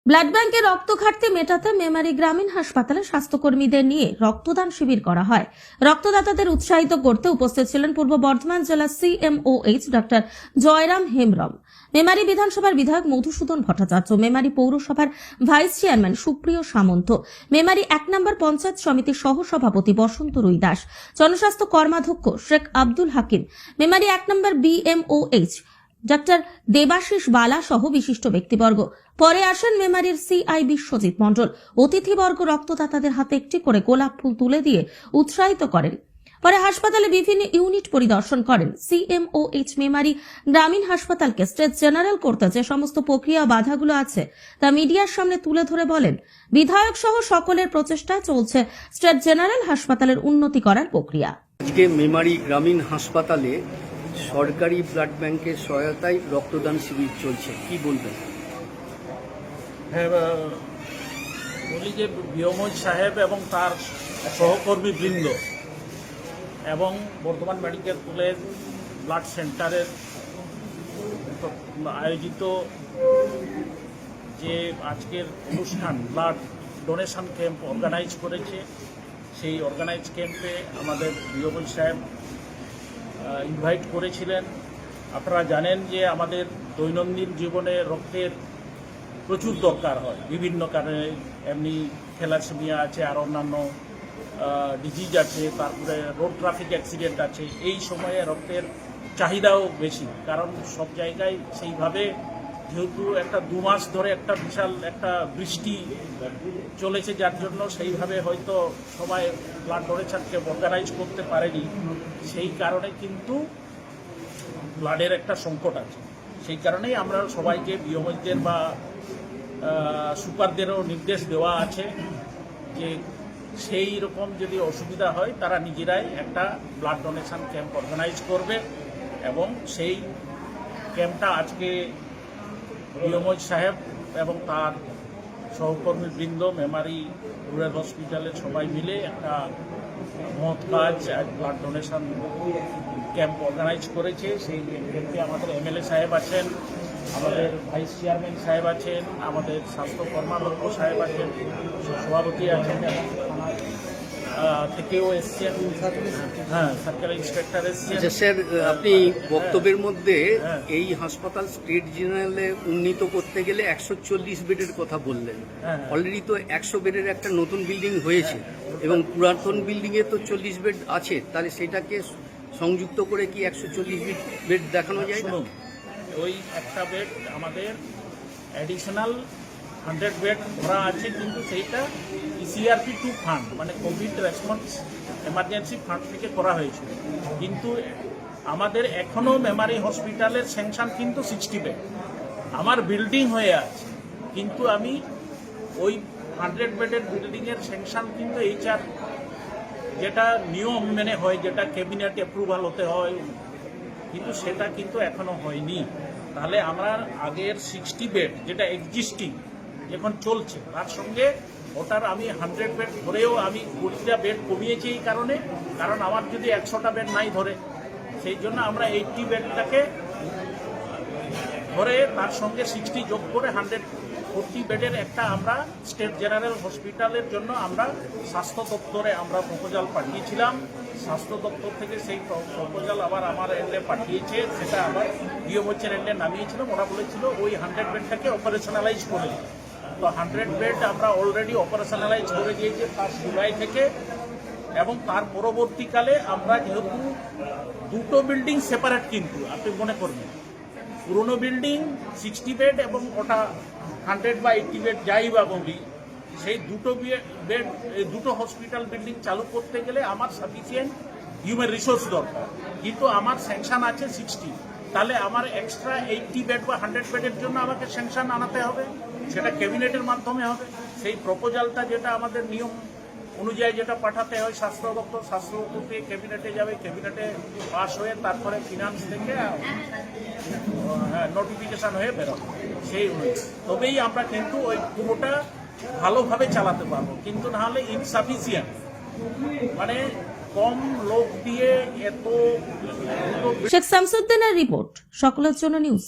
Blood ব্যাংকে রক্ত ঘাটতি মেটাতে মেমারি গ্রামীণ হাসপাতালে স্বাস্থ্যকর্মীদের নিয়ে রক্তদান শিবির করা হয়। রক্তদাতাদের উৎসাহিত করতে উপস্থিত ছিলেন পূর্ব বর্ধমান জেলা CMOH ডক্টর জয়রাম হেমব্রম, মেমারি বিধানসভার বিধায়ক মধুসূদন ভট্টাচার্য, মেমারি পৌরসভার ভাইস চেয়ারম্যান সুপ্রিয় সামন্ত, মেমারি 1 নম্বর পঞ্চায়েত সমিতির সহসভাপতি বসন্ত রুই দাস, জনস্বাস্থ্য কর্মাধ্যক্ষ শেখ আব্দুল হাকিম, মেমারি 1 নম্বর BMOH ডক্টর দেবাশিস বালা সহ বিশিষ্ট ব্যক্তিবর্গ। পরে আসেন মেমারির CI বিশ্বজিৎ মণ্ডল। অতিথিবর্গ রক্তদাতাদের হাতে একটি করে গোলাপ ফুল তুলে দিয়ে উৎসাহিত করেন। পরে হাসপাতালে বিভিন্ন ইউনিট পরিদর্শন করেন। CMOH মেমারি গ্রামীণ হাসপাতালকে স্টেট জেনারেল করতে যে সমস্ত প্রক্রিয়া বাধাগুলো আছে তা মিডিয়ার সামনে তুলে ধরে বলেন, বিধায়ক সহ সকলের প্রচেষ্টায় চলছে স্টেট জেনারেল হাসপাতালের উন্নতি করার প্রক্রিয়া। আজকে মেমারি গ্রামীণ হাসপাতালে সরকারি ব্লাড ব্যাংকের সহায়তায় রক্তদান শিবির চলছে, কি বলবেন? হ্যাঁ, বলি যে বিয়মজ সাহেব এবং তার সহকর্মী বৃন্দ এবং বর্ধমান মেডিকেল কলেজ ব্লাড সেন্টারের আয়োজিত যে আজকের অনুষ্ঠান ব্লাড ডোনেশন ক্যাম্প অর্গানাইজ করেছে, সেই অর্গানাইজ ক্যাম্পে আমাদের বিয়মজ সাহেব ইনভাইট করেছিলেন। আপনারা জানেন যে আমাদের দৈনন্দিন জীবনে রক্তের প্রচুর দরকার হয় বিভিন্ন কারণে, এমনি থ্যালাসেমিয়া আছে, আর অন্যান্য ডিজিজ আছে, তারপরে রোড ট্রাফিক অ্যাক্সিডেন্ট আছে। এই সময়ে রক্তের চাহিদাও বেশি, কারণ সব জায়গায় সেইভাবে যেহেতু একটা 2 মাস ধরে একটা বিশাল একটা বৃষ্টি চলেছে, যার জন্য সেইভাবে হয়তো সবাই ব্লাড ডোনেশনকে অর্গানাইজ করতে পারেনি। সেই কারণে কিন্তু ব্লাডের একটা সংকট আছে। সেই কারণেই আমরা সবাইকে বিয়মজদের বা সুপারদেরও নির্দেশ দেওয়া আছে যে সেই রকম যদি অসুবিধা হয় তারা নিজেরাই একটা ব্লাড ডোনেশন ক্যাম্প অর্গানাইজ করবে। এবং সেই ক্যাম্পটা আজকে বিয়মজ সাহেব এবং তার সহকর্মীবৃন্দ মেমারি রুরাল হসপিটালের সবাই মিলে একটা মহৎ কাজ ব্লাড ডোনেশন ক্যাম্প অর্গানাইজ করেছে। সেই ক্যাম্পে আমাদের MLA সাহেব আছেন, আমাদের ভাইস চেয়ারম্যান সাহেব আছেন, আমাদের স্বাস্থ্য কর্মাধ্যক্ষ সাহেব আছেন, সভাপতি আছেন এবং থেকেও এসছেন, সার্কেল ইন্সপেক্টর এসছেন। স্যার, আপনি বক্তব্যের মধ্যে এই হাসপাতাল স্টেট জেনারেলে উন্নীত করতে গেলে 140 বেডের কথা বললেন। অলরেডি তো 100 বেডের একটা নতুন বিল্ডিং হয়েছে এবং পুরাতন বিল্ডিংয়ে তো 40 বেড আছে, তাহলে সেটাকে সংযুক্ত করে কি 140 বেড দেখানো যায় না? ওই একটা বেড আমাদের অ্যাডিশনাল 100 বেড ভরা আছে, কিন্তু সেইটা CRP2 ফান্ড মানে কোভিড রেসপন্স এমার্জেন্সি ফান্ড থেকে করা হয়েছিল। কিন্তু আমাদের এখনও মেমারি হসপিটালের স্যাংশন কিন্তু 60 বেড আমার বিল্ডিং হয়ে আছে, কিন্তু আমি ওই 100 বেডের বিল্ডিংয়ের স্যাংশন কিন্তু HR যেটা নিয়ম মেনে হয়, যেটা ক্যাবিনেট অ্যাপ্রুভাল হতে হয়, কিন্তু সেটা কিন্তু এখনো হয়নি। তাহলে আমরা আগের 60 বেড যেটা এক্সিস্টিং এখন চলছে, তার সঙ্গে ওটার আমি 100 বেড ধরেও আমি 20টা বেড কমিয়েছি এই কারণে, কারণ আমার যদি 100টা বেড নাই ধরে, সেই জন্য আমরা 80 বেডটাকে ধরে তার সঙ্গে 60 যোগ করে 140 বেডের একটা আমরা স্টেট জেনারেল হসপিটালের জন্য আমরা স্বাস্থ্য দপ্তরে আমরা প্রপোজাল পাঠিয়েছিলাম। স্বাস্থ্য দপ্তর থেকে সেই প্রপোজাল আবার আমার এন্ডে পাঠিয়েছে, সেটা আবার বিয়মজের এন্ডে নামিয়েছিলাম। ওরা বলেছিল ওই 100 বেডটাকে অপারেশনালাইজ করে, তো 100 বেড আমরা অলরেডি অপারেশনালাইজ করে দিয়েছি 1 জুলাই থেকে। এবং তার পরবর্তীকালে আমরা যেহেতু 2টো বিল্ডিং সেপারেট, কিন্তু আপনি মনে করবেন পুরনো বিল্ডিং 60 বেড এবং ওটা 100 বা 80 বেড যাই বা বলি, সেই 2টো বেড 2টো হসপিটাল বিল্ডিং চালু করতে গেলে আমার সাফিসিয়েন্ট হিউম্যান রিসোর্স দরকার, কিন্তু আমার স্যাংশন আছে 60। তাহলে আমার এক্সট্রা 80 বেড বা 100 বেডের জন্য আমাকে স্যাংশন আনাতে হবে, সেটা ক্যাবিনেটের মাধ্যমে হবে। সেই প্রপোজালটা যেটা আমাদের নিয়ম অনুযায়ী যেটা পাঠাতে হয় স্বাস্থ্য দপ্তর, স্বাস্থ্য দপ্তর থেকে ক্যাবিনেটে যাবে, ক্যাবিনেটে পাস হয়ে তারপরে ফিনান্স থেকে নোটিফিকেশন হয়ে বেরোবে। সেই অনুযায়ী তবেই আমরা কিন্তু ওই পুরোটা ভালোভাবে চালাতে পারবো, কিন্তু নাহলে ইনসাফিসিয়েন্ট মানে কম লোক দিয়ে এত। শেখ শামসুদ্দিনের রিপোর্ট, সকলের জন্য নিউজ।